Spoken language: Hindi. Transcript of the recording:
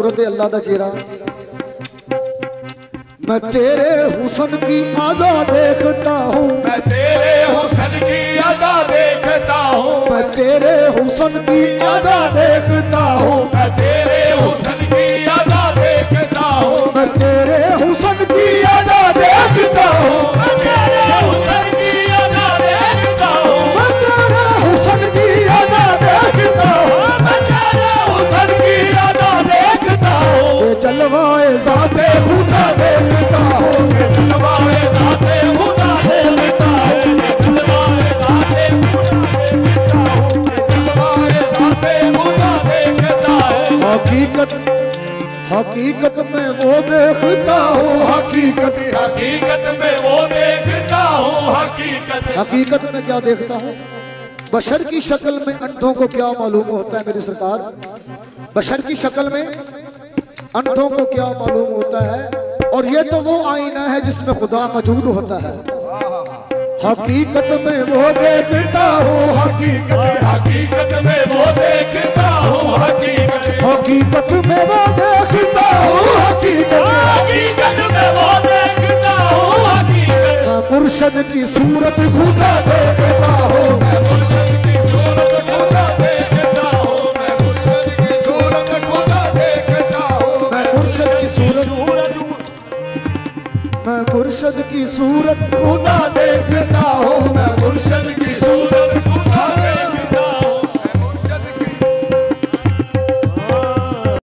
सूरत अल्लाह दा चेहरा। मैं तेरे हुस्न की अदा देखता हूँ, मैं तेरे हुस्न की अदा देखता हूँ, मैं तेरे हुस्न की अदा देखता हूँ, मैं तेरे हुस्न की अदा देखता हूँ, मैं तेरे हुस्न की अदा देखता हूँ, मैं तेरे हुस्न की अदा देखता हूँ, मैं तेरे हुस्न की अदा देखता हूँ, मैं तेरे हुस्न की अदा देखता हूँ। ये जलवाए ज़ाते खुदा देखता हूँ, ये जलवाए ज़ाते खुदा देखता हूँ, ये जलवाए ज़ाते खुदा देखता हूँ, ये जलवाए ज़ाते खुदा देखता हूँ। हकीकत हकीकत में वो देखता हूँ, हकीकत हकीकत में वो देखता हूँ, हकीकत में क्या देखता हूँ? बशर की शक्ल में अंधों को क्या मालूम होता है मेरी सरकार? बशर की शक्ल में अंधों को क्या मालूम होता है? और ये तो वो आईना है जिसमें खुदा मौजूद होता है। हकीकत में वो देखता हूँ, हकीकत में वो देखता हूँ, हकीकत में वो देखता हूँ, हकीकत में वो देखता हूँ, मैं मुर्शद की सूरत खुदा देखता हूँ, मैं मुर्शिद की सूरत खुदा देखता हूँ, मैं मुर्शिद की सूरत खुदा देखता हूँ, मैं मुर्शद की सूरत मैं मुर्शद की सूरत खुदा देखता हूँ, मैं मुर्शिद की सूरत